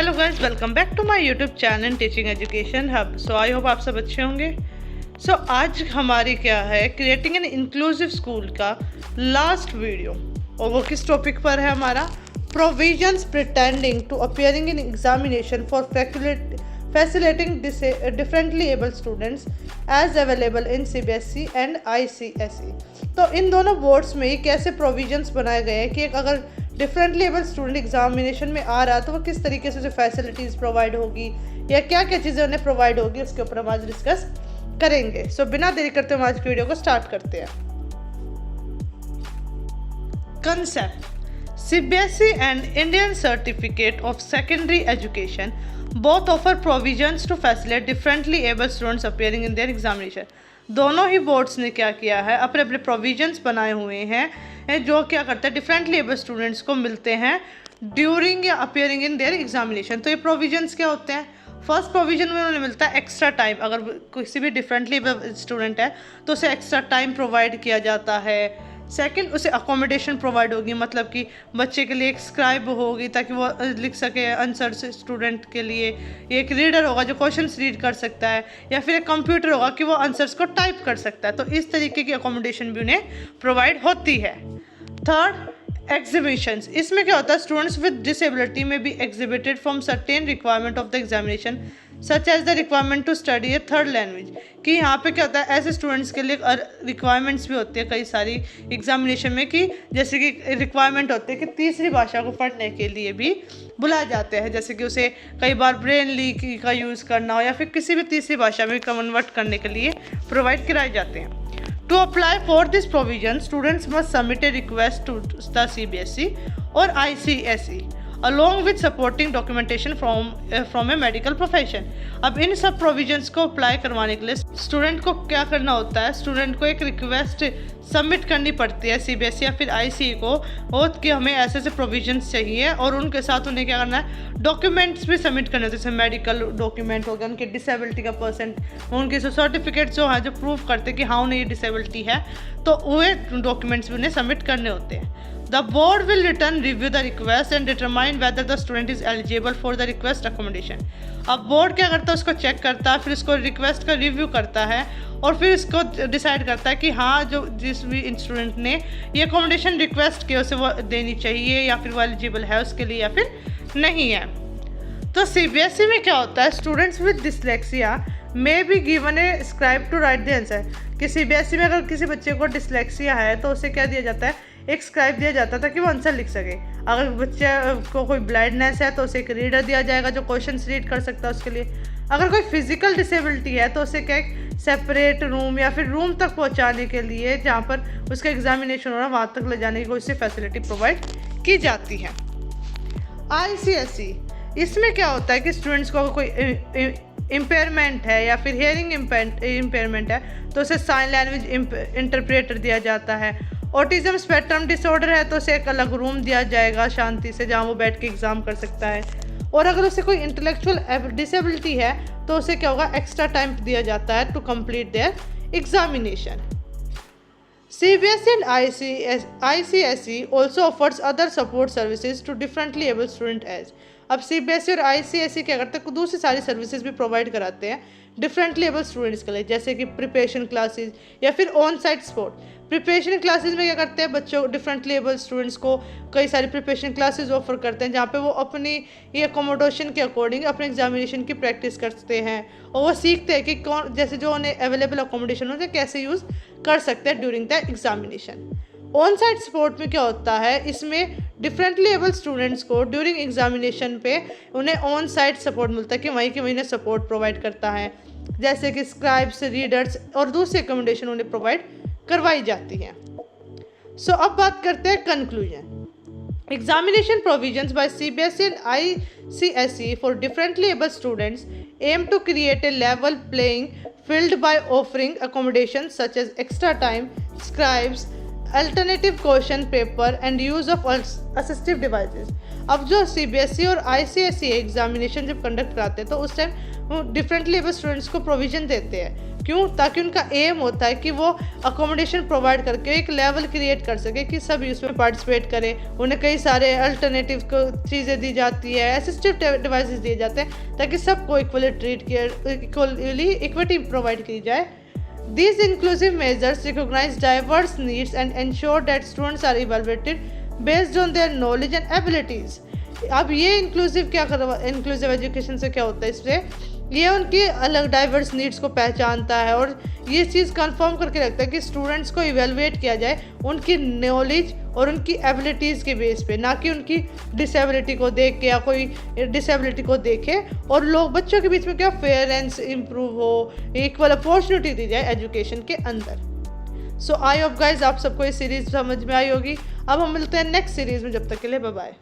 Hello guys, welcome back to my YouTube channel teaching education hub. So I hope आप सब अच्छे होंगे। आज हमारी क्या है, क्रिएटिंग एन इंक्लूसिव स्कूल का लास्ट वीडियो, और वो किस टॉपिक पर है हमारा, provisions pretending to appearing in examination for facilitating differently able students as available in CBSE and ICSE। तो इन दोनों बोर्ड्स में ये कैसे प्रोविजंस बनाए गए हैं कि एक अगर डिफरेंटली एबल स्टूडेंट एग्जामिनेशन में आ रहा तो वो किस तरीके से उसे फैसिलिटीज़ प्रोवाइड होगी या क्या क्या चीज़ें उन्हें प्रोवाइड होगी, उसके ऊपर हम आज डिस्कस करेंगे। बिना देरी करते हुए आज की वीडियो को स्टार्ट करते हैं। Concept: CBSE and Indian Certificate of Secondary Education both offer provisions to facilitate differently able students appearing in their examination। दोनों ही बोर्ड्स ने क्या किया है, अपने अपने प्रोविजंस बनाए हुए हैं जो क्या करते हैं, डिफरेंटली एबल स्टूडेंट्स को मिलते हैं ड्यूरिंग या अपियरिंग इन देयर एग्जामिनेशन। तो ये प्रोविजंस क्या होते हैं? फर्स्ट प्रोविजन में उन्हें मिलता है एक्स्ट्रा टाइम। अगर किसी भी डिफरेंटली एबल स्टूडेंट है तो उसे एक्स्ट्रा टाइम प्रोवाइड किया जाता है। सेकंड, उसे अकोमोडेशन प्रोवाइड होगी, मतलब कि बच्चे के लिए एक स्क्राइब होगी ताकि वो लिख सके आंसर्स। स्टूडेंट के लिए एक रीडर होगा जो क्वेश्चंस रीड कर सकता है, या फिर एक कंप्यूटर होगा कि वो आंसर्स को टाइप कर सकता है। तो इस तरीके की अकोमोडेशन भी उन्हें प्रोवाइड होती है। Third, exhibitions. इसमें क्या होता है, students with disability may be exhibited from certain requirement of the examination such as the requirement to study a third language. कि यहाँ पे क्या होता है, ऐसे स्टूडेंट्स के लिए रिक्वायरमेंट्स भी होती है कई सारी एग्जामिनेशन में, कि जैसे कि रिक्वायरमेंट होती है कि तीसरी भाषा को पढ़ने के लिए भी बुलाए जाते हैं, जैसे कि उसे कई बार ब्रेनली का यूज़ करना हो या फिर किसी भी तीसरी भाषा में कन्वर्ट करने के लिए प्रोवाइड कराए जाते हैं। To apply for this provision, students must submit a request to the CBSE or ICSE along with supporting documentation from a medical profession। अब इन सब प्रोविजंस को अप्लाई करवाने के लिए स्टूडेंट को क्या करना होता है, स्टूडेंट को एक रिक्वेस्ट सबमिट करनी पड़ती है CBSE या फिर ICE को, और कि हमें ऐसे ऐसे प्रोविजंस चाहिए, और उनके साथ उन्हें क्या करना है, डॉक्यूमेंट्स भी सबमिट करने होते हैं, जैसे मेडिकल डॉक्यूमेंट हो गया, उनके डिसेबिलिटी का परसेंट, उनके सर्टिफिकेट जो है जो प्रूव करते हैं कि हाँ उन्हें ये डिसेबिलिटी है, तो वे डॉक्यूमेंट्स भी उन्हें सबमिट करने होते हैं। The board will return review the request and determine whether the student is eligible for the request accommodation। अब बोर्ड क्या करता है, उसको चेक करता है, फिर उसको रिक्वेस्ट का रिव्यू करता है, और फिर इसको डिसाइड करता है कि हाँ जो जिस भी स्टूडेंट ने ये अकोमोडेशन रिक्वेस्ट की उसे वो देनी चाहिए, या फिर वो एलिजिबल है उसके लिए या फिर नहीं है। तो CBSE में क्या होता है, students with dyslexia may be given a scribe to write the answer. कि CBSE में अगर किसी बच्चे को डिसलेक्सिया है तो उसे क्या दिया जाता है, एक स्क्राइब दिया जाता था कि वो आंसर लिख सके। अगर बच्चे को कोई ब्लाइंडनेस है तो उसे एक रीडर दिया जाएगा जो क्वेश्चंस रीड कर सकता है उसके लिए। अगर कोई फिजिकल डिसेबिलिटी है तो उसे क्या एक सेपरेट रूम या फिर रूम तक पहुंचाने के लिए, जहां पर उसका एग्जामिनेशन हो रहा है, वहाँ तक ले जाने की कोई सी फैसिलिटी प्रोवाइड की जाती है। ICSE, इसमें क्या होता है कि स्टूडेंट्स को कोई इम्पेयरमेंट है या फिर हियरिंग इम्पेयरमेंट है तो उसे साइन लैंग्वेज इंटरप्रेटर दिया जाता है। ऑटिज्म स्पेक्ट्रम डिसऑर्डर है तो उसे एक अलग रूम दिया जाएगा शांति से, जहाँ वो बैठ के एग्ज़ाम कर सकता है। और अगर उसे कोई इंटेलेक्चुअल डिसेबिलिटी है तो उसे क्या होगा, एक्स्ट्रा टाइम दिया जाता है to complete their examination. CBSE and ICSE also offers other support services to differently able student as। अब CBSE और ICSE क्या करते हैं, दूसरी सारी सर्विसेज भी प्रोवाइड कराते हैं डिफरेंटली एबल स्टूडेंट्स के लिए, जैसे कि प्रिपरेशन क्लासेस या फिर on site support. Preparation classes में क्या करते हैं, बच्चों डिफरेंटली एबल स्टूडेंट्स को कई सारी प्रिपरेशन क्लासेस ऑफर करते हैं, जहाँ पे वो अपनी ये अकोमोडेशन के अकॉर्डिंग अपने एग्जामिनेशन की प्रैक्टिस करते हैं, और वो सीखते हैं कि कौन, जैसे जो उन्हें अवेलेबल अकोमोडेशन होता है कैसे यूज़ कर सकते हैं during the examination. On site support में क्या होता है, इसमें डिफरेंटली एबल स्टूडेंट्स को ड्यूरिंग एग्जामिनेशन पे उन्हें ऑन साइट सपोर्ट मिलता है कि वहीं के वहीं सपोर्ट प्रोवाइड करता है, जैसे कि स्क्राइब्स, रीडर्स और दूसरी अकोमोडेशन उन्हें प्रोवाइड करवाई जाती है। अब बात करते हैं conclusion. Examination provisions by CBSE and ICSE for differently able students aim to create a level playing field by offering accommodations such as extra time, scribes, alternative question paper and use of assistive devices. अब जो CBSE और ICSE examination जब conduct कराते हैं तो उस time differently able students को provision देते हैं क्यों? ताकि उनका एम होता है कि वो अकोमोडेशन प्रोवाइड करके एक लेवल क्रिएट कर सके कि सभी उसमें पार्टिसिपेट करें। उन्हें कई सारे अल्टरनेटिव चीज़ें दी जाती है, असिस्टिव डिवाइसेस दिए जाते हैं ताकि सबको इक्वली ट्रीट किया, इक्वली इक्विटी प्रोवाइड की जाए। These inclusive measures recognize diverse needs and ensure that students are evaluated based on their knowledge and abilities. अब ये इंक्लूसिव एजुकेशन से क्या होता है? इससे ये उनकी अलग डाइवर्स नीड्स को पहचानता है और ये चीज़ कंफर्म करके रखता है कि स्टूडेंट्स को इवेलुएट किया जाए उनकी नॉलेज और उनकी एबिलिटीज़ के बेस पे, ना कि उनकी डिसेबिलिटी को देख के या कोई डिसेबिलिटी को देखे। और लोग बच्चों के बीच में क्या फेयरेंस इम्प्रूव हो, इक्वल अपॉर्चुनिटी दी जाए एजुकेशन के अंदर। सो आई होप गाइज आप सबको ये सीरीज़ समझ में आई होगी। अब हम मिलते हैं नेक्स्ट सीरीज़ में, जब तक के लिए बाय बाय।